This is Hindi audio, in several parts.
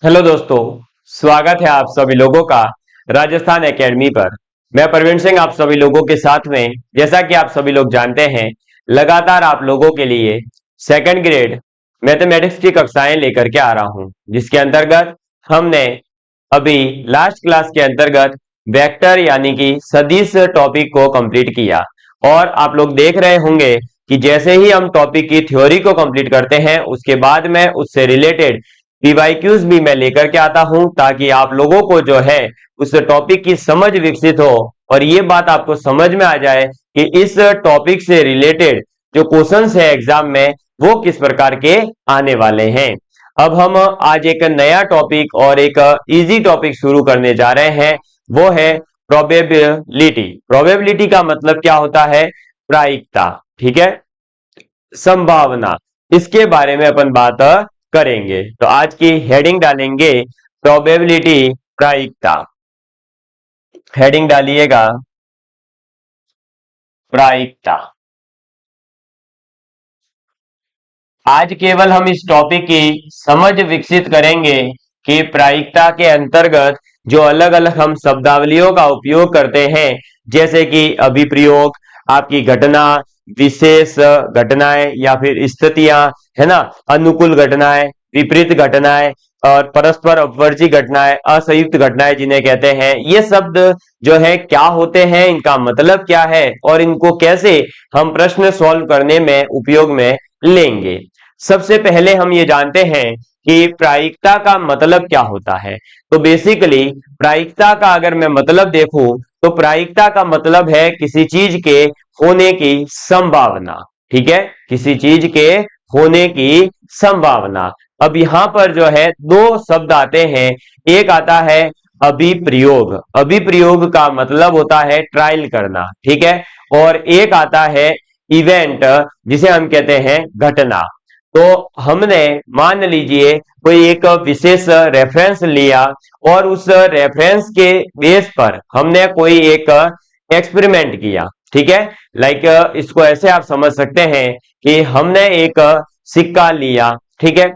हेलो दोस्तों, स्वागत है आप सभी लोगों का राजस्थान एकेडमी पर। मैं प्रवीण सिंह आप सभी लोगों के साथ में, जैसा कि आप सभी लोग जानते हैं, लगातार आप लोगों के लिए सेकंड ग्रेड मैथमेटिक्स की कक्षाएं लेकर के आ रहा हूं, जिसके अंतर्गत हमने अभी लास्ट क्लास के अंतर्गत वेक्टर यानी कि सदिश टॉपिक को कंप्लीट किया। और आप लोग देख रहे होंगे कि जैसे ही हम टॉपिक की थ्योरी को कंप्लीट करते हैं, उसके बाद में उससे रिलेटेड पीवाईक्यूज भी मैं लेकर के आता हूं, ताकि आप लोगों को जो है उस टॉपिक की समझ विकसित हो और ये बात आपको समझ में आ जाए कि इस टॉपिक से रिलेटेड जो क्वेश्चंस है एग्जाम में वो किस प्रकार के आने वाले हैं। अब हम आज एक नया टॉपिक और एक इजी टॉपिक शुरू करने जा रहे हैं, वो है प्रोबेबिलिटी। प्रोबेबिलिटी का मतलब क्या होता है? प्रायिकता, ठीक है, संभावना। इसके बारे में अपन बात करेंगे। तो आज की हेडिंग डालेंगे प्रोबेबिलिटी, प्रायिकता। हेडिंग डालिएगा प्रायिकता। आज केवल हम इस टॉपिक की समझ विकसित करेंगे कि प्रायिकता के अंतर्गत जो अलग अलग हम शब्दावलियों का उपयोग करते हैं, जैसे कि अभिप्रयोग, आपकी घटना, विशेष घटनाएं या फिर स्थितियां, है ना, अनुकूल घटनाएं, विपरीत घटनाएं और परस्पर अपवर्ती घटनाएं, असंयुक्त घटनाएं जिन्हें कहते हैं, ये शब्द जो है क्या होते हैं, इनका मतलब क्या है और इनको कैसे हम प्रश्न सॉल्व करने में उपयोग में लेंगे। सबसे पहले हम ये जानते हैं कि प्रायिकता का मतलब क्या होता है। तो बेसिकली प्रायिकता का अगर मैं मतलब देखूं तो प्रायिकता का मतलब है किसी चीज के होने की संभावना, ठीक है, किसी चीज के होने की संभावना। अब यहां पर जो है दो शब्द आते हैं, एक आता है अभिप्रयोग। अभिप्रयोग का मतलब होता है ट्रायल करना, ठीक है, और एक आता है इवेंट, जिसे हम कहते हैं घटना। तो हमने मान लीजिए कोई एक विशेष रेफरेंस लिया और उस रेफरेंस के बेस पर हमने कोई एक एक्सपेरिमेंट किया, ठीक है। लाइक इसको ऐसे आप समझ सकते हैं कि हमने एक सिक्का लिया, ठीक है।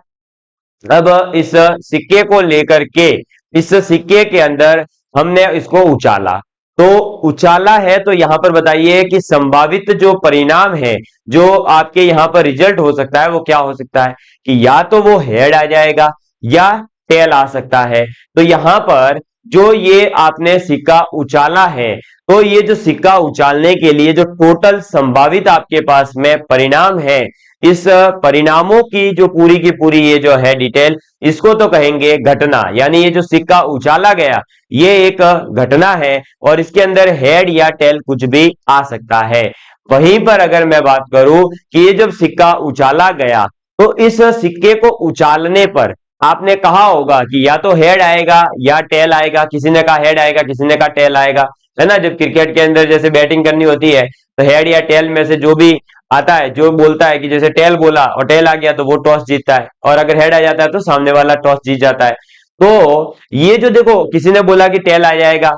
अब इस सिक्के को लेकर के इस सिक्के के अंदर हमने इसको उछाला। तो उछाला है तो यहां पर बताइए कि संभावित जो परिणाम है, जो आपके यहां पर रिजल्ट हो सकता है, वो क्या हो सकता है कि या तो वो हेड आ जाएगा या टेल आ सकता है। तो यहां पर जो ये आपने सिक्का उछाला है, तो ये जो सिक्का उछालने के लिए जो टोटल संभावित आपके पास में परिणाम है, इस परिणामों की जो पूरी की पूरी ये जो है डिटेल, इसको तो कहेंगे घटना। यानी ये जो सिक्का उछाला गया ये एक घटना है और इसके अंदर हेड या टेल कुछ भी आ सकता है। वहीं पर अगर मैं बात करूं कि ये जब सिक्का उछाला गया तो इस सिक्के को उछालने पर आपने कहा होगा कि या तो हेड आएगा या टेल आएगा। किसी ने कहा हेड आएगा, किसी ने कहा टेल आएगा, है ना। जब क्रिकेट के अंदर जैसे बैटिंग करनी होती है तो हेड या टेल में से जो भी आता है, जो बोलता है कि जैसे टेल बोला और टेल आ गया तो वो टॉस जीतता है, और अगर हेड आ जाता है तो सामने वाला टॉस जीत जाता है। तो ये जो देखो किसी ने बोला कि टेल आ जाएगा,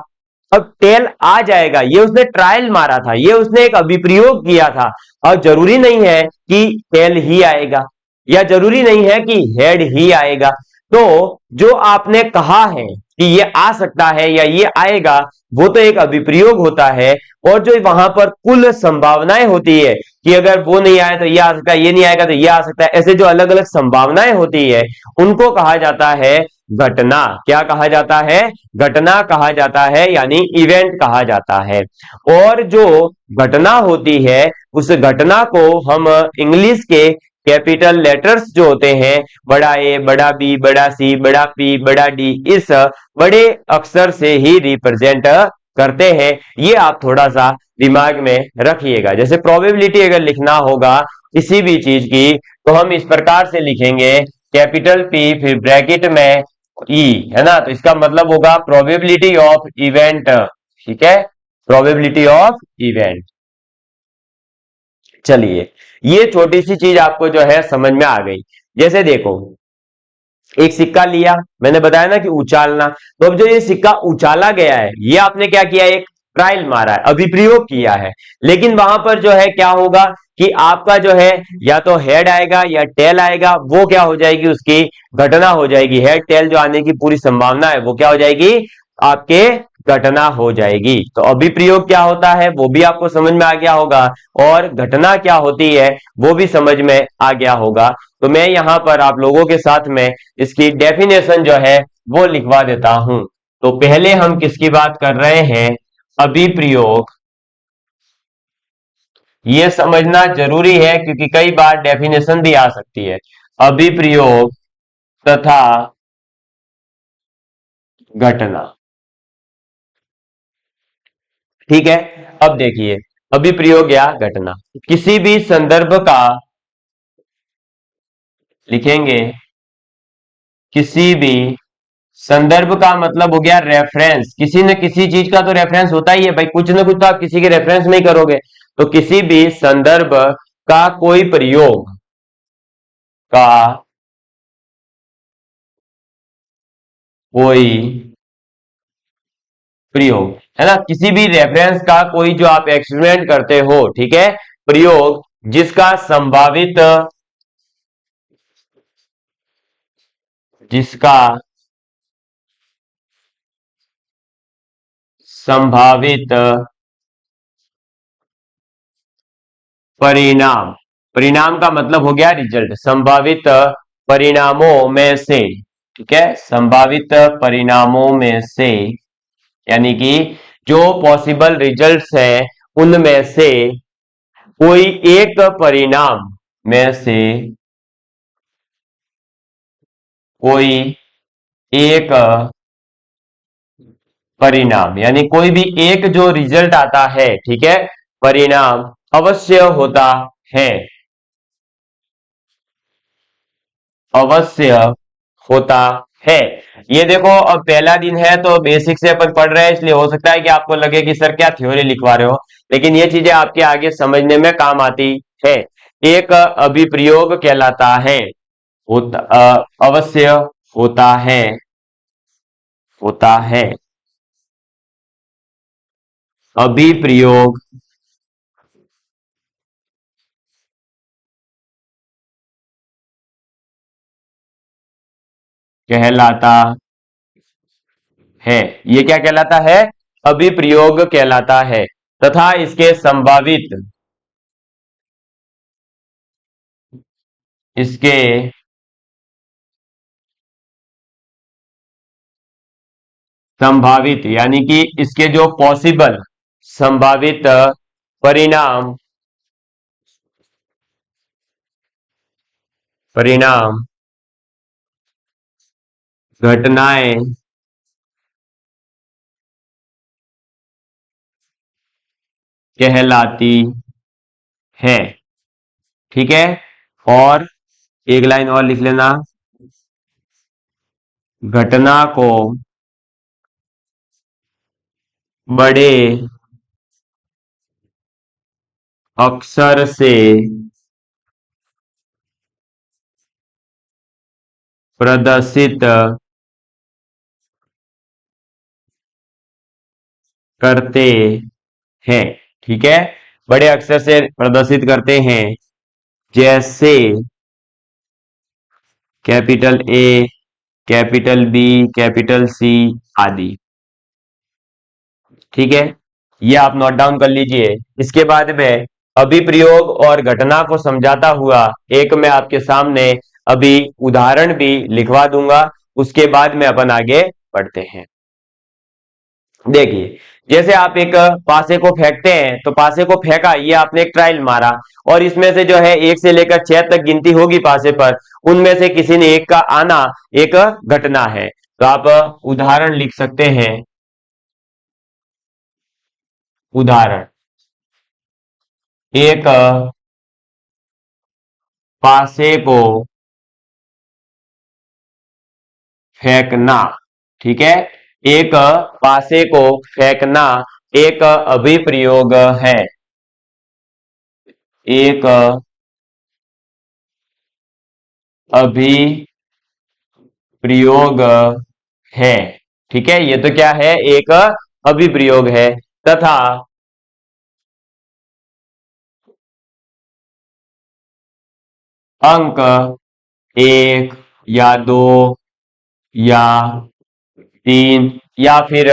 अब टेल आ जाएगा, ये उसने ट्रायल मारा था, ये उसने एक अभिप्रयोग किया था। और जरूरी नहीं है कि टेल ही आएगा या जरूरी नहीं है कि हेड ही आएगा। तो जो आपने कहा है कि ये आ सकता है या ये आएगा, वो तो एक अभिप्रयोग होता है। और जो वहां पर कुल संभावनाएं होती है कि अगर वो नहीं आया तो ये आ सकता है, ये नहीं आएगा तो ये आ सकता है, ऐसे जो अलग अलग संभावनाएं होती है उनको कहा जाता है घटना। क्या कहा जाता है? घटना कहा जाता है, यानी इवेंट कहा जाता है। और जो घटना होती है उस घटना को हम इंग्लिश के कैपिटल लेटर्स जो होते हैं, बड़ा ए, बड़ा बी, बड़ा सी, बड़ा पी, बड़ा डी, इस बड़े अक्षर से ही रिप्रेजेंट करते हैं। ये आप थोड़ा सा दिमाग में रखिएगा। जैसे प्रोबेबिलिटी अगर लिखना होगा किसी भी चीज की तो हम इस प्रकार से लिखेंगे, कैपिटल पी फिर ब्रैकेट में ई, है ना। तो इसका मतलब होगा प्रोबेबिलिटी ऑफ इवेंट, ठीक है, प्रोबेबिलिटी ऑफ इवेंट। चलिए, ये छोटी सी चीज आपको जो है समझ में आ गई। जैसे देखो, एक सिक्का लिया, मैंने बताया ना कि उछालना। तो अब जो ये सिक्का उछाला गया है, ये आपने क्या किया, एक ट्रायल मारा है, अभिप्रयोग किया है। लेकिन वहां पर जो है क्या होगा कि आपका जो है या तो हेड आएगा या टेल आएगा, वो क्या हो जाएगी, उसकी घटना हो जाएगी। हेड टेल जो आने की पूरी संभावना है वो क्या हो जाएगी, आपके घटना हो जाएगी। तो अभिप्रयोग क्या होता है वो भी आपको समझ में आ गया होगा, और घटना क्या होती है वो भी समझ में आ गया होगा। तो मैं यहां पर आप लोगों के साथ में इसकी डेफिनेशन जो है वो लिखवा देता हूं। तो पहले हम किसकी बात कर रहे हैं, अभिप्रयोग। ये समझना जरूरी है क्योंकि कई बार डेफिनेशन भी आ सकती है। अभिप्रयोग तथा घटना, ठीक है। अब देखिए, अभिप्रयोग या घटना, किसी भी संदर्भ का लिखेंगे, किसी भी संदर्भ का मतलब हो गया रेफरेंस, किसी न किसी चीज का तो रेफरेंस होता ही है भाई, कुछ ना कुछ तो आप किसी के रेफरेंस में ही करोगे। तो किसी भी संदर्भ का कोई प्रयोग, का कोई प्रयोग, है ना, किसी भी रेफरेंस का कोई जो आप एक्सपेरिमेंट करते हो, ठीक है, प्रयोग जिसका संभावित परिणाम, परिणाम का मतलब हो गया रिजल्ट, संभावित परिणामों में से, ठीक है, संभावित परिणामों में से, यानी कि जो पॉसिबल रिजल्ट्स है उनमें से कोई एक परिणाम में से कोई एक परिणाम, यानी कोई भी एक जो रिजल्ट आता है, ठीक है, परिणाम अवश्य होता है, अवश्य होता है। ये देखो, अब पहला दिन है तो बेसिक से अपन पढ़ रहे हैं, इसलिए हो सकता है कि आपको लगे कि सर क्या थ्योरी लिखवा रहे हो, लेकिन ये चीजें आपके आगे समझने में काम आती है। एक अभिप्रयोग कहलाता है, अवश्य होता है, होता है, अभिप्रयोग कहलाता है। ये क्या कहलाता है, अभिप्रयोग कहलाता है, तथा इसके संभावित, इसके संभावित यानी कि इसके जो पॉसिबल संभावित परिणाम, परिणाम घटनाएं कहलाती है, ठीक है। और एक लाइन और लिख लेना, घटना को बड़े अक्षर से प्रदर्शित करते हैं, ठीक है, बड़े अक्षर से प्रदर्शित करते हैं, जैसे capital A, capital B, capital C आदि, ठीक है। ये आप नोट डाउन कर लीजिए। इसके बाद में अभिप्रयोग और घटना को समझाता हुआ एक मैं आपके सामने अभी उदाहरण भी लिखवा दूंगा, उसके बाद में अपन आगे बढ़ते हैं। देखिए, जैसे आप एक पासे को फेंकते हैं, तो पासे को फेंका, ये आपने एक ट्रायल मारा, और इसमें से जो है 1 से लेकर 6 तक गिनती होगी पासे पर, उनमें से किसी ने एक का आना एक घटना है। तो आप उदाहरण लिख सकते हैं, उदाहरण, एक पासे को फेंकना, ठीक है, एक पासे को फेंकना एक अभिप्रयोग है, एक अभिप्रयोग है, ठीक है। ये तो क्या है, एक अभिप्रयोग है, तथा अंक 1 या 2 या 3 या फिर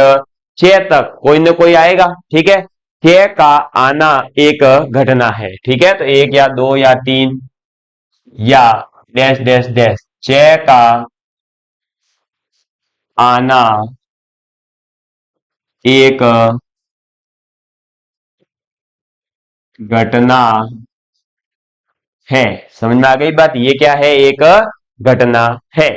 6 तक कोई ना कोई आएगा। ठीक है, 6 का आना एक घटना है। ठीक है, तो 1 या 2 या 3 या डैश डैश डैश 6 का आना एक घटना है। समझ में आ गई बात? ये क्या है? एक घटना है।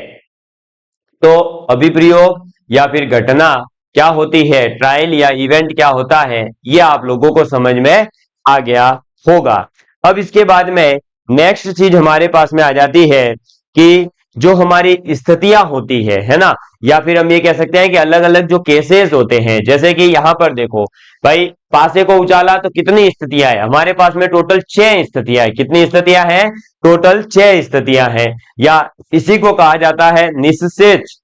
तो अभिप्रयोग या फिर घटना क्या होती है, ट्रायल या इवेंट क्या होता है, ये आप लोगों को समझ में आ गया होगा। अब इसके बाद में नेक्स्ट चीज हमारे पास में आ जाती है कि जो हमारी स्थितियां होती है ना, या फिर हम ये कह सकते हैं कि अलग अलग जो केसेस होते हैं। जैसे कि यहां पर देखो भाई, पासे को उछाला तो कितनी स्थितियां है हमारे पास में? टोटल 6 स्थितियां है। कितनी स्थितियां हैं? टोटल 6 स्थितियां हैं। या इसी को कहा जाता है निस्सेच।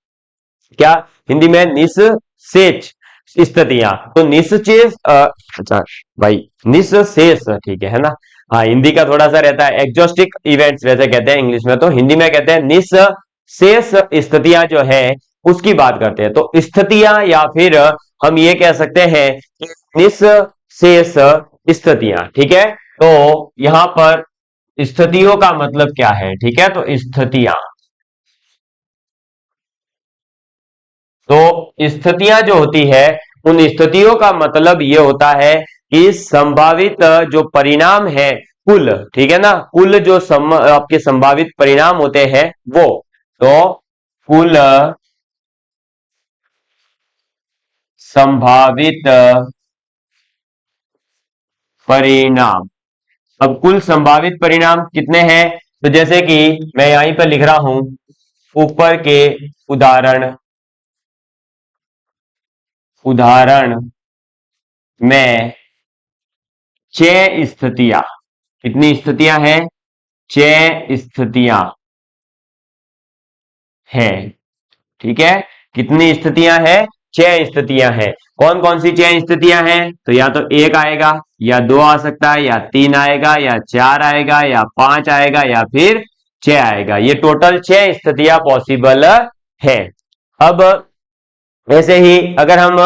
क्या हिंदी में? निस्सेच स्थितियां। तो निस्सेच अच्छा भाई, निस्सेच ठीक है ना? हाँ, हिंदी का थोड़ा सा रहता है, एग्जॉस्टिक इवेंट्स वैसे कहते हैं इंग्लिश में, तो हिंदी में कहते हैं निस्सेच स्थितियां जो है उसकी बात करते हैं। तो स्थितियां या फिर हम ये कह सकते हैं कि निस्सेच स्थितियां। ठीक है, तो यहां पर स्थितियों का मतलब क्या है? ठीक है, तो स्थितियां, तो स्थितियां जो होती है उन स्थितियों का मतलब ये होता है कि संभावित जो परिणाम है कुल, ठीक है ना, कुल जो आपके संभावित परिणाम होते हैं वो, तो कुल संभावित परिणाम। अब कुल संभावित परिणाम कितने हैं? तो जैसे कि मैं यहीं पर लिख रहा हूं, ऊपर के उदाहरण उदाहरण में 6 स्थितियां, कितनी स्थितियां हैं? 6 स्थितियां हैं। ठीक है, कितनी स्थितियां हैं? 6 स्थितियां हैं। कौन कौन सी 6 स्थितियां हैं? तो या तो 1 आएगा, या 2 आ सकता है, या 3 आएगा, या 4 आएगा, या 5 आएगा, या फिर 6 आएगा। ये टोटल 6 स्थितियां पॉसिबल है। अब ऐसे ही अगर हम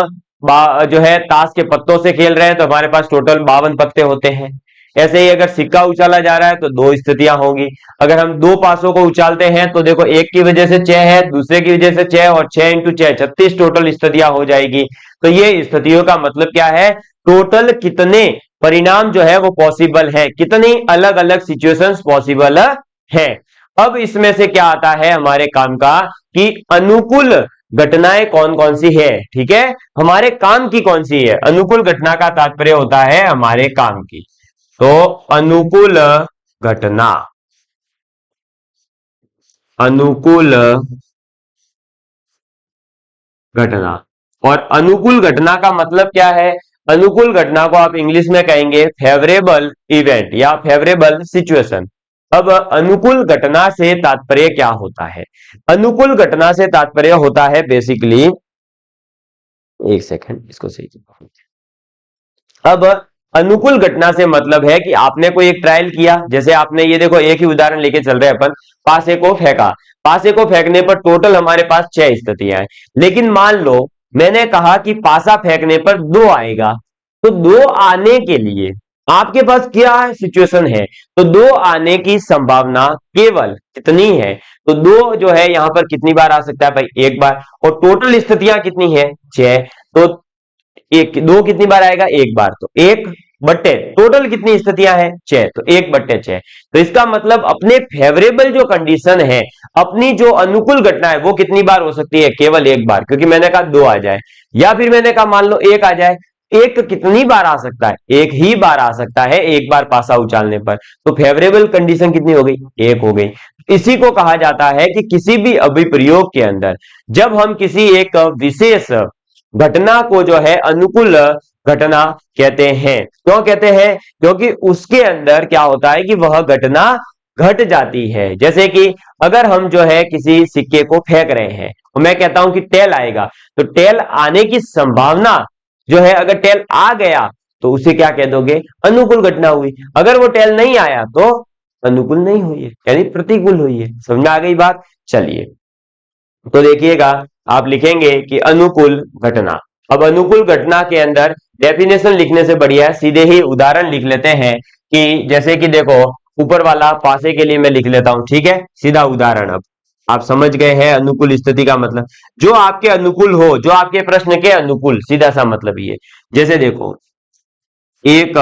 जो है ताश के पत्तों से खेल रहे हैं तो हमारे पास टोटल 52 पत्ते होते हैं। ऐसे ही अगर सिक्का उछाला जा रहा है तो 2 स्थितियां होंगी। अगर हम 2 पासों को उछालते हैं तो देखो, एक की वजह से 6 है, दूसरे की वजह से 6, और 6 इंटू 6 36 टोटल स्थितियां हो जाएगी। तो ये स्थितियों का मतलब क्या है? टोटल कितने परिणाम जो है वो पॉसिबल है, कितनी अलग अलग सिचुएशंस पॉसिबल है। अब इसमें से क्या आता है हमारे काम का, कि अनुकूल घटनाएं कौन कौन सी है। ठीक है, हमारे काम की कौन सी है? अनुकूल घटना का तात्पर्य होता है हमारे काम की। तो अनुकूल घटना, अनुकूल घटना, और अनुकूल घटना का मतलब क्या है? अनुकूल घटना को आप इंग्लिश में कहेंगे फेवरेबल इवेंट या फेवरेबल सिचुएशन। अब अनुकूल घटना से तात्पर्य क्या होता है? अनुकूल घटना से तात्पर्य होता है बेसिकली, एक सेकंड इसको सही। अब अनुकूल घटना से मतलब है कि आपने कोई एक ट्रायल किया। जैसे आपने ये देखो, एक ही उदाहरण लेके चल रहे हैं अपन, पासे को फेंका। पासे को फेंकने पर टोटल हमारे पास 6 स्थितियां हैं। लेकिन मान लो मैंने कहा कि पासा फेंकने पर 2 आएगा, तो 2 आने के लिए आपके पास क्या सिचुएशन है? तो 2 आने की संभावना केवल कितनी है? तो 2 जो है यहां पर कितनी बार आ सकता है भाई? एक बार। और टोटल स्थितियां कितनी है? 6। तो एक 2 कितनी बार आएगा? एक बार। तो 1 बट्टे टोटल कितनी स्थितियां हैं? 6। तो 1 बट्टे 6। तो इसका मतलब अपने फेवरेबल जो कंडीशन है, अपनी जो अनुकूल घटना है, वो कितनी बार हो सकती है? केवल एक बार, क्योंकि मैंने कहा 2 आ जाए, या फिर मैंने कहा मान लो 1 आ जाए। एक कितनी बार आ सकता है? एक ही बार आ सकता है, एक बार पासा उछालने पर। तो फेवरेबल कंडीशन कितनी हो गई? 1 हो गई। इसी को कहा जाता है कि किसी भी अभिप्रयोग के अंदर जब हम किसी एक विशेष घटना को जो है अनुकूल घटना कहते हैं। क्यों कहते हैं? क्योंकि उसके अंदर क्या होता है कि वह घटना घट जाती है। जैसे कि अगर हम जो है किसी सिक्के को फेंक रहे हैं और मैं कहता हूं कि टेल आएगा, तो टेल आने की संभावना जो है, अगर टेल आ गया तो उसे क्या कह दोगे? अनुकूल घटना हुई। अगर वो टेल नहीं आया तो अनुकूल नहीं हुई है, यानी प्रतिकूल हुई है। समझ में आ गई बात? चलिए, तो देखिएगा, आप लिखेंगे कि अनुकूल घटना। अब अनुकूल घटना के अंदर डेफिनेशन लिखने से बढ़िया है सीधे ही उदाहरण लिख लेते हैं, कि जैसे कि देखो, ऊपर वाला पासे के लिए मैं लिख लेता हूं, ठीक है, सीधा उदाहरण। अब आप समझ गए हैं अनुकूल स्थिति का मतलब, जो आपके अनुकूल हो, जो आपके प्रश्न के अनुकूल, सीधा सा मतलब ये। जैसे देखो, एक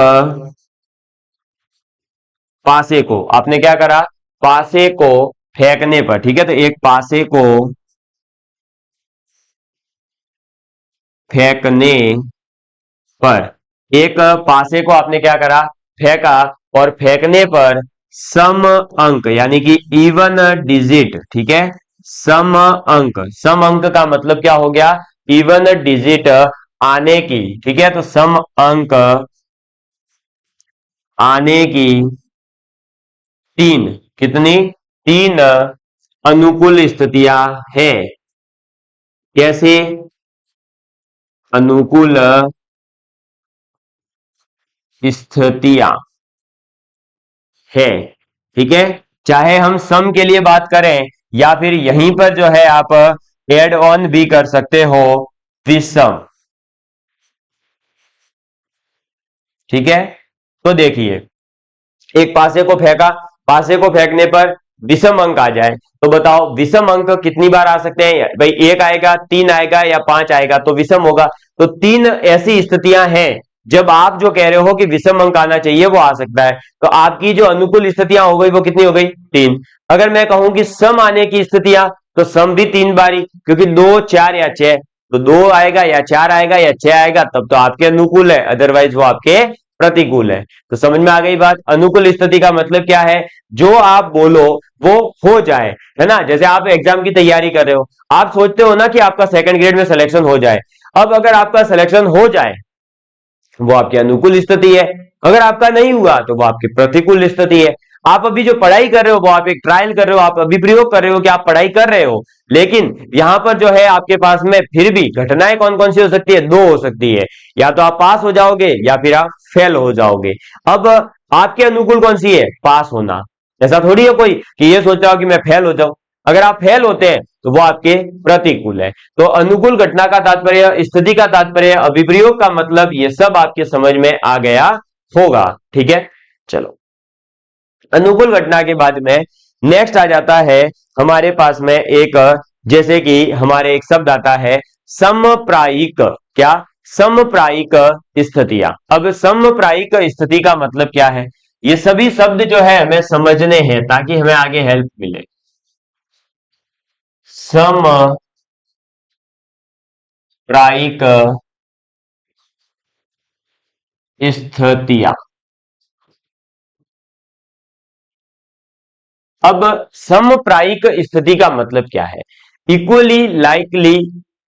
पासे को आपने क्या करा, पासे को फेंकने पर, ठीक है, तो एक पासे को फेंकने पर, एक पासे को आपने क्या करा, फेंका, और फेंकने पर सम अंक यानी कि इवन डिजिट, ठीक है, सम अंक, सम अंक का मतलब क्या हो गया, इवन डिजिट आने की, ठीक है, तो सम अंक आने की तीन, कितनी, तीन अनुकूल स्थितियां हैं। कैसे अनुकूल स्थितियां है, ठीक है, चाहे हम सम के लिए बात करें, या फिर यहीं पर जो है आप एड ऑन भी कर सकते हो विषम, ठीक है। तो देखिए, एक पासे को फेंका, पासे को फेंकने पर विषम अंक आ जाए, तो बताओ विषम अंक कितनी बार आ सकते हैं भाई, एक आएगा, तीन आएगा, या पांच आएगा, तो विषम होगा। तो तीन ऐसी स्थितियां हैं, जब आप जो कह रहे हो कि विषम अंक आना चाहिए वो आ सकता है, तो आपकी जो अनुकूल स्थितियां हो गई वो कितनी हो गई, तीन। अगर मैं कहूं कि सम आने की स्थितियां, तो सम भी तीन बारी, क्योंकि दो, चार या छह, तो दो आएगा या चार आएगा या छह आएगा, तब तो आपके अनुकूल है, अदरवाइज वो आपके प्रतिकूल है। तो समझ में आ गई बात, अनुकूल स्थिति का मतलब क्या है, जो आप बोलो वो हो जाए, है ना। जैसे आप एग्जाम की तैयारी कर रहे हो, आप सोचते हो ना कि आपका सेकंड ग्रेड में सिलेक्शन हो जाए। अब अगर आपका सिलेक्शन हो जाए, वो आपकी अनुकूल स्थिति है, अगर आपका नहीं हुआ तो वो आपकी प्रतिकूल स्थिति है। आप अभी जो पढ़ाई कर रहे हो वो आप एक ट्रायल कर रहे हो, आप अभी प्रयोग कर रहे हो कि आप पढ़ाई कर रहे हो, लेकिन यहां पर जो है आपके पास में फिर भी घटनाएं कौन कौन सी हो सकती है, दो हो सकती है, या तो आप पास हो जाओगे या फिर आप फेल हो जाओगे। अब आपके अनुकूल कौन सी है, पास होना। ऐसा थोड़ी है कोई कि ये सोच रहा हो कि मैं फेल हो जाऊं, अगर आप फेल होते हैं तो वो आपके प्रतिकूल है। तो अनुकूल घटना का तात्पर्य, स्थिति का तात्पर्य, अभिप्रयोग का मतलब, ये सब आपके समझ में आ गया होगा, ठीक है। चलो, अनुकूल घटना के बाद में नेक्स्ट आ जाता है हमारे पास में एक, जैसे कि हमारे एक शब्द आता है समप्रायिक, क्या, समप्रायिक स्थितियां। अब समप्रायिक स्थिति का मतलब क्या है, ये सभी शब्द जो है हमें समझने हैं ताकि हमें आगे हेल्प मिले। समप्रायिक स्थितियां, अब समप्रायिक स्थिति का मतलब क्या है, इक्वली लाइकली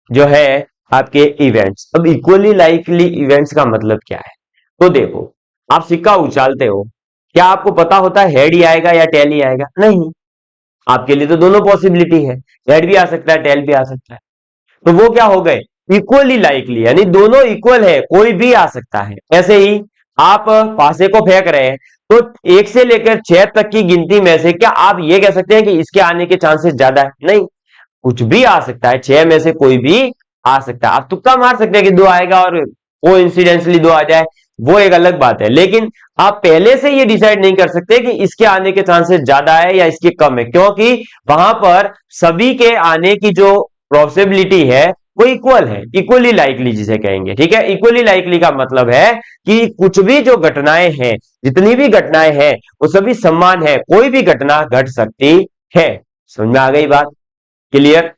जो है आपके इवेंट्स। अब इक्वली लाइकली इवेंट्स का मतलब क्या है, तो देखो, आप सिक्का उछालते हो, क्या आपको पता होता है हेड ही आएगा या टेल ही आएगा, नहीं, आपके लिए तो दोनों पॉसिबिलिटी है, हेड भी आ सकता है, टेल भी आ सकता है। तो वो क्या हो गए, इक्वली लाइकली, यानी दोनों इक्वल है, कोई भी आ सकता है। ऐसे ही आप पासे को फेंक रहे हैं, तो एक से लेकर छह तक की गिनती में से क्या आप ये कह सकते हैं कि इसके आने के चांसेस ज्यादा है, नहीं, कुछ भी आ सकता है, छह में से कोई भी आ सकता है। आप तुक्का मार सकते हैं कि दो आएगा और वो इंसिडेंटली दो आ जाए, वो एक अलग बात है, लेकिन आप पहले से ये डिसाइड नहीं कर सकते कि इसके आने के चांसेस ज्यादा है या इसके कम है, क्योंकि वहां पर सभी के आने की जो प्रोबेबिलिटी है वो इक्वल है, इक्वली लाइकली जिसे कहेंगे, ठीक है। इक्वली लाइकली का मतलब है कि कुछ भी जो घटनाएं हैं, जितनी भी घटनाएं हैं, वो सभी समान है, कोई भी घटना घट सकती है। समझ में आ गई बात, क्लियर।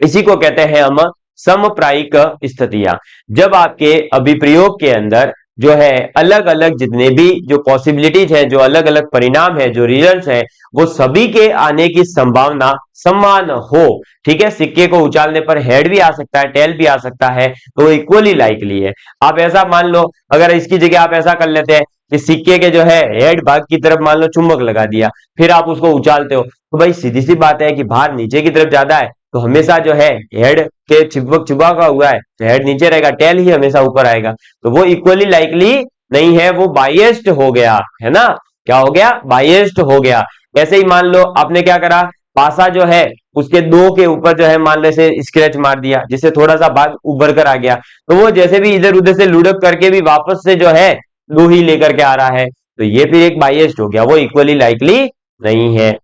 इसी को कहते हैं हम समप्रायिक स्थितियां, जब आपके अभिप्रयोग के अंदर जो है अलग अलग जितने भी जो पॉसिबिलिटीज है, जो अलग अलग परिणाम है, जो रिजल्ट्स है, वो सभी के आने की संभावना समान हो, ठीक है। सिक्के को उछालने पर हेड भी आ सकता है, टेल भी आ सकता है, तो वो इक्वली लाइकली है। आप ऐसा मान लो, अगर इसकी जगह आप ऐसा कर लेते हैं कि सिक्के के जो है हेड भाग की तरफ मान लो चुंबक लगा दिया, फिर आप उसको उछालते हो, तो भाई सीधी सी बात है कि भार नीचे की तरफ ज्यादा है, तो हमेशा जो है हेड के चिपक चिपका हुआ है तो हेड नीचे रहेगा, टेल ही हमेशा ऊपर आएगा, तो वो इक्वली लाइकली नहीं है, वो बाइएस्ड हो गया, है ना। क्या हो गया, बायस्ड हो गया। ऐसे ही मान लो आपने क्या करा, पासा जो है उसके दो के ऊपर जो है मान लो से स्क्रैच मार दिया, जिससे थोड़ा सा भाग उभर कर आ गया, तो वो जैसे भी इधर उधर से लुढ़क करके भी वापस से जो है दो ही लेकर के आ रहा है, तो ये फिर एक बायस्ड हो गया, वो इक्वली लाइकली नहीं है।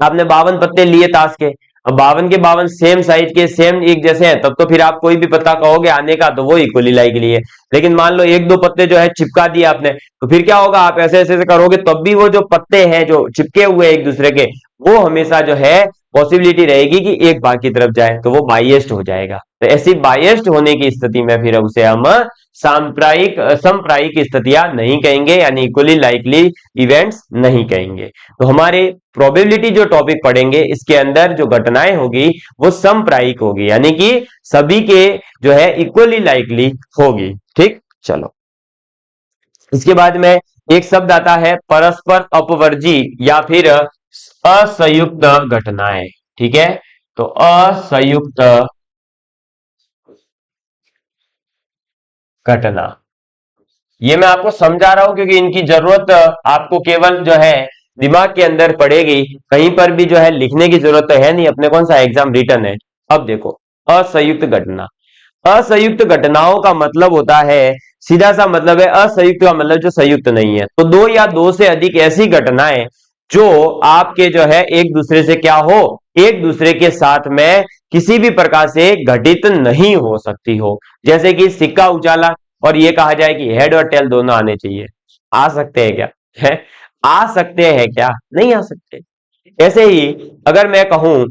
आपने 52 पत्ते लिए ताश के, अब 52 के 52 सेम साइज के सेम एक जैसे हैं, तब तो फिर आप कोई भी पत्ता कहोगे आने का तो वो इक्वली लाइकली है। लेकिन मान लो एक दो पत्ते जो है चिपका दिए आपने, तो फिर क्या होगा, आप ऐसे ऐसे करोगे तब भी वो जो पत्ते हैं जो चिपके हुए एक दूसरे के, वो हमेशा जो है पॉसिबिलिटी रहेगी कि एक भाग की तरफ जाए, तो वो बाइएस्ट हो जाएगा। तो ऐसी बाइएस्ट होने की स्थिति में फिर उसे हम सांप्रायिक समप्रायिक स्थितियां नहीं कहेंगे, यानी इक्वली लाइकली इवेंट्स नहीं कहेंगे। तो हमारे प्रोबेबिलिटी जो टॉपिक पढ़ेंगे इसके अंदर जो घटनाएं होगी वो समप्रायिक होगी, यानी कि सभी के जो है इक्वली लाइकली होगी। ठीक, चलो इसके बाद में एक शब्द आता है परस्पर अपवर्जी या फिर असंयुक्त घटनाएं। ठीक है, तो असंयुक्त घटना, ये मैं आपको समझा रहा हूं क्योंकि इनकी जरूरत आपको केवल जो है दिमाग के अंदर पड़ेगी, कहीं पर भी जो है लिखने की जरूरत तो है नहीं, अपने कौन सा एग्जाम रिटर्न है। अब देखो, असंयुक्त घटना, असंयुक्त घटनाओं का मतलब होता है, सीधा सा मतलब है असंयुक्त का मतलब जो संयुक्त नहीं है, तो दो या दो से अधिक ऐसी घटनाएं जो आपके जो है एक दूसरे से क्या हो, एक दूसरे के साथ में किसी भी प्रकार से घटित नहीं हो सकती हो। जैसे कि सिक्का उछाला और ये कहा जाए कि हेड और टेल दोनों आने चाहिए, आ सकते हैं क्या? है, आ सकते हैं क्या? नहीं आ सकते। ऐसे ही अगर मैं कहूं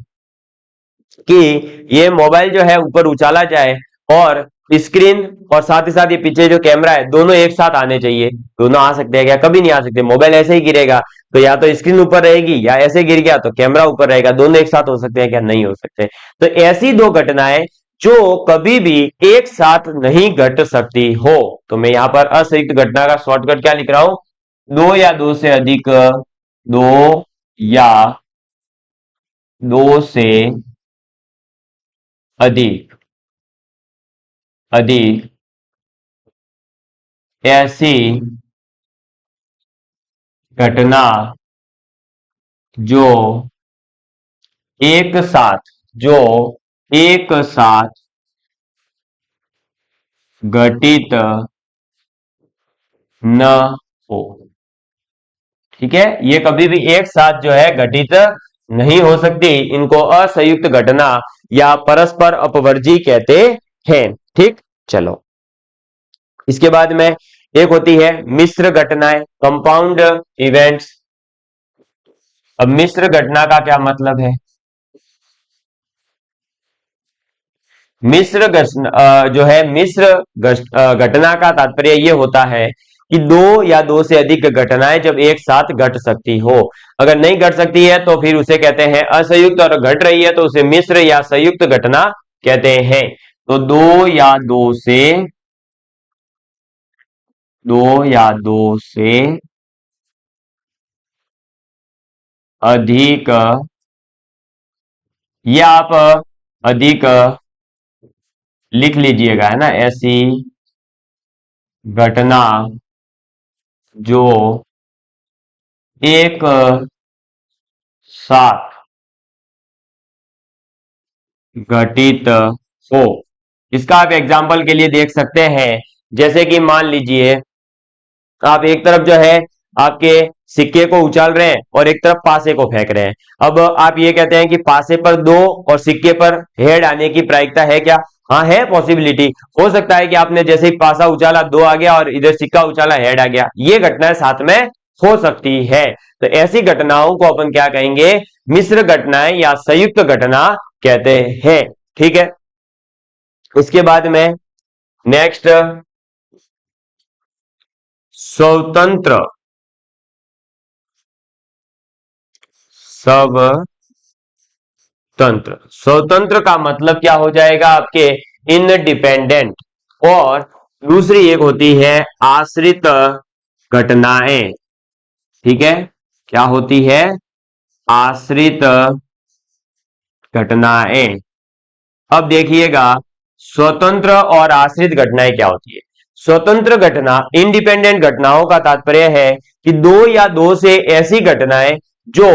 कि ये मोबाइल जो है ऊपर उछाला जाए और स्क्रीन और साथ ही साथ ये पीछे जो कैमरा है दोनों एक साथ आने चाहिए, दोनों आ सकते हैं क्या? कभी नहीं आ सकते। मोबाइल ऐसे ही गिरेगा तो या तो स्क्रीन ऊपर रहेगी या ऐसे गिर गया तो कैमरा ऊपर रहेगा, दोनों एक साथ हो सकते हैं क्या? नहीं हो सकते। तो ऐसी दो घटनाएं जो कभी भी एक साथ नहीं घट सकती हो, तो मैं यहां पर असंयुक्त घटना का शॉर्टकट क्या लिख रहा हूं, दो या दो से अधिक, दो या दो से अधिक अधिक ऐसी घटना जो एक साथ जो एक साथ घटित न हो। ठीक है, ये कभी भी एक साथ जो है घटित नहीं हो सकती, इनको असंयुक्त घटना या परस्पर अपवर्जी कहते हैं। ठीक, चलो इसके बाद में एक होती है मिश्र घटनाएं, कंपाउंड इवेंट्स। अब मिश्र घटना का क्या मतलब है? मिश्र जो है मिश्र घटना का तात्पर्य ये होता है कि दो या दो से अधिक घटनाएं जब एक साथ घट सकती हो, अगर नहीं घट सकती है तो फिर उसे कहते हैं असंयुक्त, और घट रही है तो उसे मिश्र या संयुक्त घटना कहते हैं। तो दो या दो से अधिक, या आप अधिक लिख लीजिएगा, है ना, ऐसी घटना जो एक साथ घटित हो। इसका आप एग्जाम्पल के लिए देख सकते हैं, जैसे कि मान लीजिए आप एक तरफ जो है आपके सिक्के को उछाल रहे हैं और एक तरफ पासे को फेंक रहे हैं। अब आप ये कहते हैं कि पासे पर दो और सिक्के पर हेड आने की प्रायिकता है क्या? हाँ है, पॉसिबिलिटी हो सकता है कि आपने जैसे ही पासा उछाला दो आ गया और इधर सिक्का उछाला हेड आ गया, ये घटनाएं साथ में हो सकती है। तो ऐसी घटनाओं को अपन क्या कहेंगे, मिश्र घटनाएं या संयुक्त घटना कहते हैं। ठीक है, उसके बाद में नेक्स्ट स्वतंत्र, स्वतंत्र, स्वतंत्र का मतलब क्या हो जाएगा आपके, इनडिपेंडेंट। और दूसरी एक होती है आश्रित घटनाएं। ठीक है, क्या होती है, आश्रित घटनाएं। अब देखिएगा स्वतंत्र और आश्रित घटनाएं क्या होती है। स्वतंत्र घटना, इंडिपेंडेंट घटनाओं का तात्पर्य है कि दो या दो से ऐसी घटनाएं जो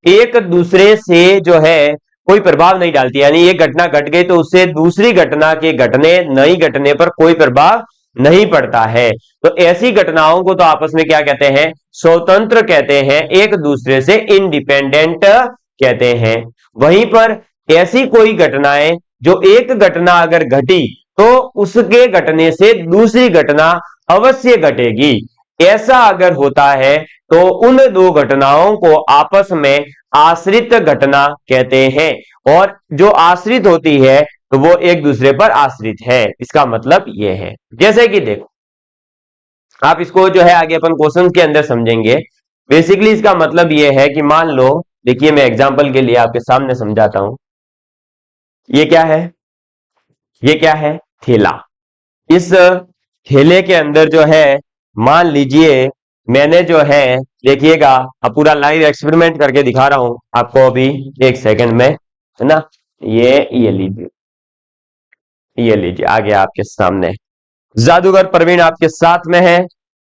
एक दूसरे से जो है कोई प्रभाव नहीं डालती, यानी एक घटना घट गई तो उससे दूसरी घटना के घटने नई घटने पर कोई प्रभाव नहीं पड़ता है। तो ऐसी घटनाओं को तो आपस में क्या कहते हैं, स्वतंत्र कहते हैं, एक दूसरे से इंडिपेंडेंट कहते हैं। वहीं पर ऐसी कोई घटनाएं जो एक घटना अगर घटी तो उसके घटने से दूसरी घटना अवश्य घटेगी, ऐसा अगर होता है तो उन दो घटनाओं को आपस में आश्रित घटना कहते हैं। और जो आश्रित होती है तो वो एक दूसरे पर आश्रित है, इसका मतलब यह है। जैसे कि देखो, आप इसको जो है आगे अपन क्वेश्चन के अंदर समझेंगे। बेसिकली इसका मतलब यह है कि मान लो, देखिए मैं एग्जांपल के लिए आपके सामने समझाता हूं। ये क्या है, ये क्या है, थैला। इस थैले के अंदर जो है, मान लीजिए मैंने जो है, देखिएगा अब पूरा लाइव एक्सपेरिमेंट करके दिखा रहा हूं आपको अभी एक सेकंड में, है ना। ये लीजिए, ये लीजिए आ गया आपके सामने। जादूगर प्रवीण आपके साथ में है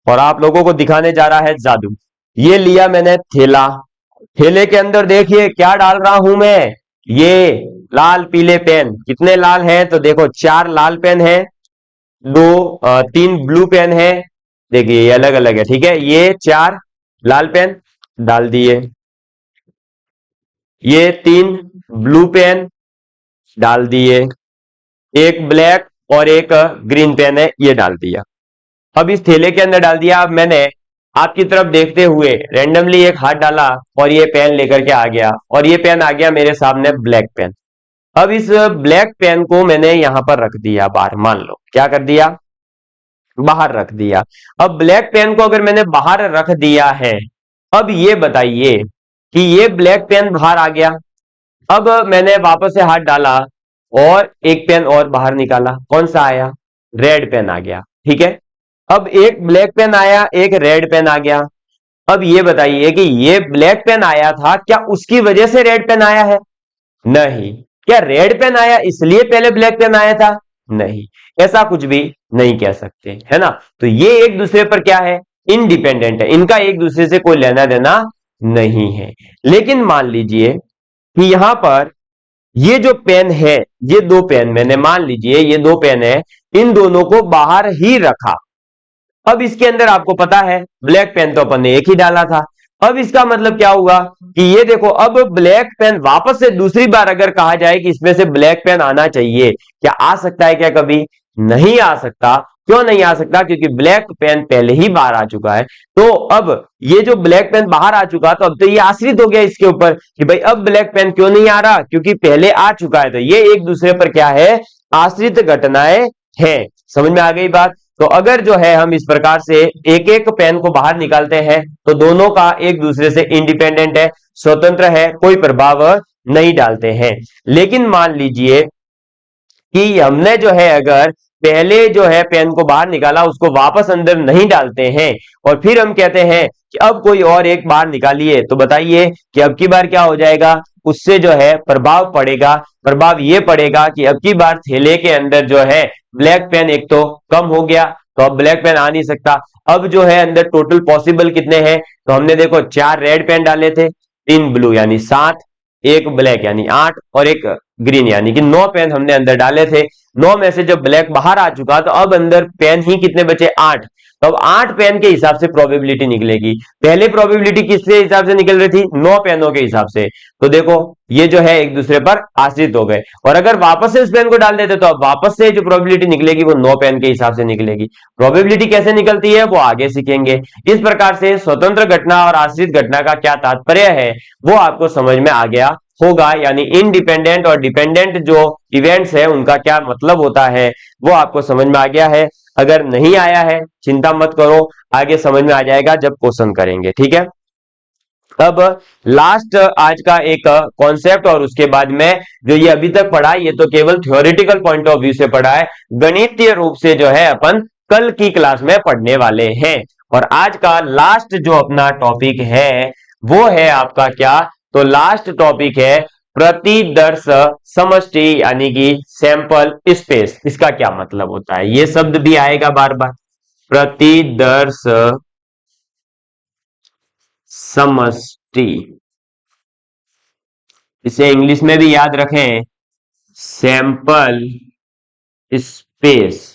और आप लोगों को दिखाने जा रहा है जादू। ये लिया मैंने थैला, थैले के अंदर देखिए क्या डाल रहा हूं मैं, ये लाल पीले पेन। कितने लाल हैं तो देखो, 4 लाल पेन है, तीन ब्लू पेन है। देखिए ये अलग अलग है, ठीक है। ये 4 लाल पेन डाल दिए, ये 3 ब्लू पेन डाल दिए, एक ब्लैक और एक ग्रीन पेन है, ये डाल दिया। अब इस थैले के अंदर डाल दिया। अब मैंने आपकी तरफ देखते हुए रैंडमली एक हाथ डाला और ये पेन लेकर के आ गया, और ये पेन आ गया मेरे सामने ब्लैक पेन। अब इस ब्लैक पेन को मैंने यहां पर रख दिया बाहर, मान लो क्या कर दिया, बाहर रख दिया। अब ब्लैक पेन को अगर मैंने बाहर रख दिया है, अब ये बताइए कि ये ब्लैक पेन बाहर आ गया। अब मैंने वापस से हाथ डाला और एक पेन और बाहर निकाला, कौन सा आया, रेड पेन आ गया, ठीक है। अब एक ब्लैक पेन आया, एक रेड पेन आ गया। अब ये बताइए कि ये ब्लैक पेन आया था, क्या उसकी वजह से रेड पेन आया है, नहीं। क्या रेड पेन आया इसलिए पहले ब्लैक पेन आया था, नहीं। ऐसा कुछ भी नहीं कह सकते, है ना। तो ये एक दूसरे पर क्या है, इंडिपेंडेंट है, इनका एक दूसरे से कोई लेना देना नहीं है। लेकिन मान लीजिए कि यहां पर ये जो पेन है, ये दो पेन मैंने, मान लीजिए ये दो पेन है, इन दोनों को बाहर ही रखा। अब इसके अंदर आपको पता है ब्लैक पेन तो अपन ने एक ही डाला था। अब इसका मतलब क्या हुआ कि ये देखो, अब ब्लैक पेन वापस से दूसरी बार अगर कहा जाए कि इसमें से ब्लैक पेन आना चाहिए, क्या आ सकता है, क्या कभी नहीं आ सकता। क्यों नहीं आ सकता, क्योंकि ब्लैक पेन पहले ही बाहर आ चुका है। तो अब ये जो ब्लैक पेन बाहर आ चुका, तो अब तो ये आश्रित हो गया इसके ऊपर कि भाई अब ब्लैक पेन क्यों नहीं आ रहा, क्योंकि पहले आ चुका है। तो ये एक दूसरे पर क्या है, आश्रित घटनाएं हैं। समझ में आ गई बात। तो अगर जो है हम इस प्रकार से एक एक पेन को बाहर निकालते हैं तो दोनों का एक दूसरे से इंडिपेंडेंट है, स्वतंत्र है, कोई प्रभाव नहीं डालते हैं। लेकिन मान लीजिए कि हमने जो है अगर पहले जो है पेन को बाहर निकाला, उसको वापस अंदर नहीं डालते हैं और फिर हम कहते हैं कि अब कोई और एक बाहर निकालिए, तो बताइए कि अब की बार क्या हो जाएगा, उससे जो है प्रभाव पड़ेगा। प्रभाव ये पड़ेगा कि अब की बार थैले के अंदर जो है ब्लैक पेन एक तो कम हो गया, तो अब ब्लैक पेन आ नहीं सकता। अब जो है अंदर टोटल पॉसिबल कितने हैं, तो हमने देखो 4 रेड पेन डाले थे, 3 ब्लू यानी 7, एक ब्लैक यानी 8 और एक ग्रीन यानी कि 9 पेन हमने अंदर डाले थे। 9 में से जब ब्लैक बाहर आ चुका तो अब अंदर पेन ही कितने बचे, 8। तो अब 8 पेन के हिसाब से प्रोबेबिलिटी निकलेगी। पहले प्रोबेबिलिटी किसके हिसाब से निकल रही थी, 9 पेनों के हिसाब से। तो देखो ये जो है एक दूसरे पर आश्रित हो गए, और अगर वापस से इस पेन को डाल देते तो अब वापस से जो प्रोबेबिलिटी निकलेगी वो 9 पेन के हिसाब से निकलेगी। प्रोबेबिलिटी कैसे निकलती है वो आगे सीखेंगे। इस प्रकार से स्वतंत्र घटना और आश्रित घटना का क्या तात्पर्य है वो आपको समझ में आ गया होगा, यानी इंडिपेंडेंट और डिपेंडेंट जो इवेंट्स है उनका क्या मतलब होता है वो आपको समझ में आ गया है। अगर नहीं आया है चिंता मत करो, आगे समझ में आ जाएगा जब क्वेश्चन करेंगे, ठीक है। अब लास्ट आज का एक कॉन्सेप्ट, और उसके बाद में जो ये अभी तक पढ़ा ये तो केवल थ्योरेटिकल पॉइंट ऑफ व्यू से पढ़ा है, गणितीय रूप से जो है अपन कल की क्लास में पढ़ने वाले हैं। और आज का लास्ट जो अपना टॉपिक है वो है आपका क्या, तो लास्ट टॉपिक है प्रतिदर्श समष्टि, यानी कि सैंपल स्पेस। इसका क्या मतलब होता है, ये शब्द भी आएगा बार बार, प्रतिदर्श समष्टि, इसे इंग्लिश में भी याद रखें, सैंपल स्पेस।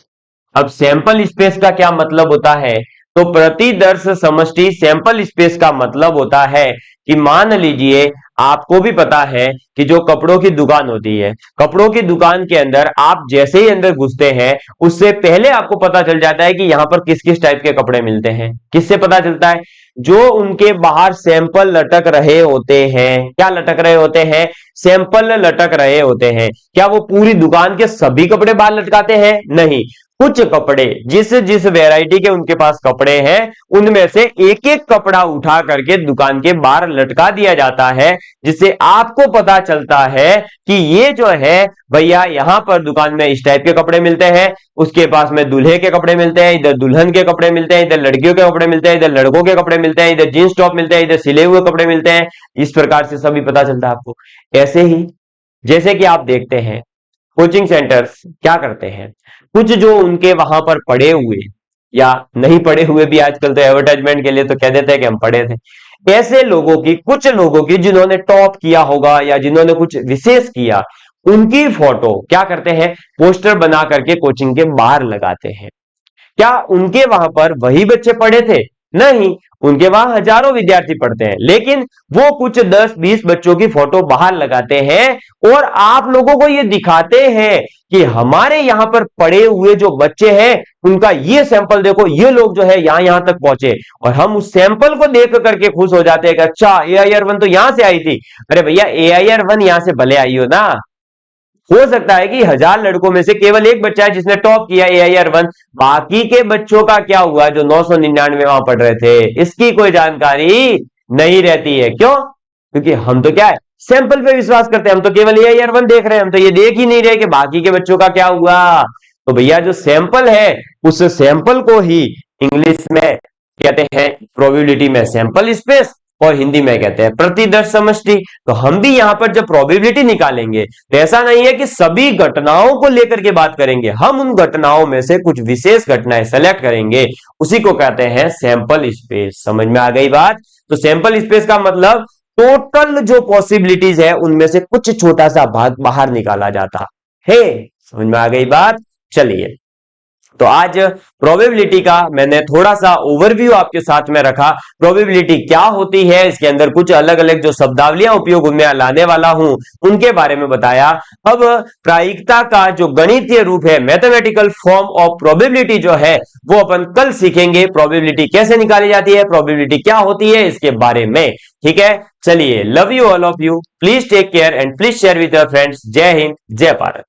अब सैंपल स्पेस का क्या मतलब होता है? तो प्रतिदर्श समष्टि सैंपल स्पेस का मतलब होता है कि मान लीजिए आपको भी पता है कि जो कपड़ों की दुकान होती है, कपड़ों की दुकान के अंदर आप जैसे ही अंदर घुसते हैं उससे पहले आपको पता चल जाता है कि यहां पर किस किस टाइप के कपड़े मिलते हैं। किससे पता चलता है? जो उनके बाहर सैंपल लटक रहे होते हैं। क्या लटक रहे होते हैं? सैंपल लटक रहे होते हैं। क्या वो पूरी दुकान के सभी कपड़े बाहर लटकाते हैं? नहीं, कुछ कपड़े, जिस जिस वैरायटी के उनके पास कपड़े हैं उनमें से एक एक कपड़ा उठा करके दुकान के बाहर लटका दिया जाता है, जिससे आपको पता चलता है कि ये जो है भैया यहां पर दुकान में इस टाइप के कपड़े मिलते हैं, उसके पास में दूल्हे के कपड़े मिलते हैं, इधर दुल्हन के कपड़े मिलते हैं, इधर लड़कियों के कपड़े मिलते हैं, इधर लड़कों के कपड़े मिलते हैं, इधर जींस टॉप मिलते हैं, इधर सिले हुए कपड़े मिलते हैं। इस प्रकार से सभी पता चलता है आपको। ऐसे ही जैसे कि आप देखते हैं कोचिंग सेंटर्स क्या करते हैं, कुछ जो उनके वहां पर पड़े हुए या नहीं पड़े हुए भी आजकल तो एडवर्टाइजमेंट के लिए तो कह देते हैं कि हम पढ़े थे, ऐसे लोगों की, कुछ लोगों की जिन्होंने टॉप किया होगा या जिन्होंने कुछ विशेष किया, उनकी फोटो क्या करते हैं, पोस्टर बना करके कोचिंग के बाहर लगाते हैं। क्या उनके वहां पर वही बच्चे पढ़े थे? नहीं, उनके वहां हजारों विद्यार्थी पढ़ते हैं, लेकिन वो कुछ 10-20 बच्चों की फोटो बाहर लगाते हैं और आप लोगों को ये दिखाते हैं कि हमारे यहां पर पढ़े हुए जो बच्चे हैं उनका ये सैंपल देखो, ये लोग जो है यहां यहां तक पहुंचे। और हम उस सैंपल को देख करके खुश हो जाते हैं कि अच्छा AIR1 तो यहां से आई थी। अरे भैया AIR1 यहां से भले आई हो ना, हो सकता है कि 1000 लड़कों में से केवल एक बच्चा है जिसने टॉप किया AIR1, बाकी के बच्चों का क्या हुआ जो 999 वहां पढ़ रहे थे, इसकी कोई जानकारी नहीं रहती है। क्यों? क्योंकि हम तो क्या है, सैंपल पे विश्वास करते हैं, हम तो केवल AIR1 देख रहे हैं, हम तो ये देख ही नहीं रहे कि बाकी के बच्चों का क्या हुआ। तो भैया जो सैंपल है उस सैंपल को ही इंग्लिश में कहते हैं प्रोबेबिलिटी में सैंपल स्पेस, और हिंदी में कहते हैं प्रतिदर्श समष्टि। तो हम भी यहां पर जब प्रोबेबिलिटी निकालेंगे तो ऐसा नहीं है कि सभी घटनाओं को लेकर के बात करेंगे, हम उन घटनाओं में से कुछ विशेष घटनाएं सेलेक्ट करेंगे, उसी को कहते हैं सैंपल स्पेस। समझ में आ गई बात? तो सैंपल स्पेस का मतलब टोटल जो पॉसिबिलिटीज है उनमें से कुछ छोटा सा भाग बाहर निकाला जाता है। समझ में आ गई बात? चलिए, तो आज प्रोबेबिलिटी का मैंने थोड़ा सा ओवरव्यू आपके साथ में रखा। प्रोबेबिलिटी क्या होती है, इसके अंदर कुछ अलग अलग जो शब्दावलियां उपयोग में लाने वाला हूं उनके बारे में बताया। अब प्रायिकता का जो गणितीय रूप है, मैथमेटिकल फॉर्म ऑफ प्रोबेबिलिटी जो है वो अपन कल सीखेंगे। प्रोबेबिलिटी कैसे निकाली जाती है, प्रोबेबिलिटी क्या होती है, इसके बारे में। ठीक है, चलिए, love you all of you, please take care and please share with your friends. जय हिंद, जय भारत।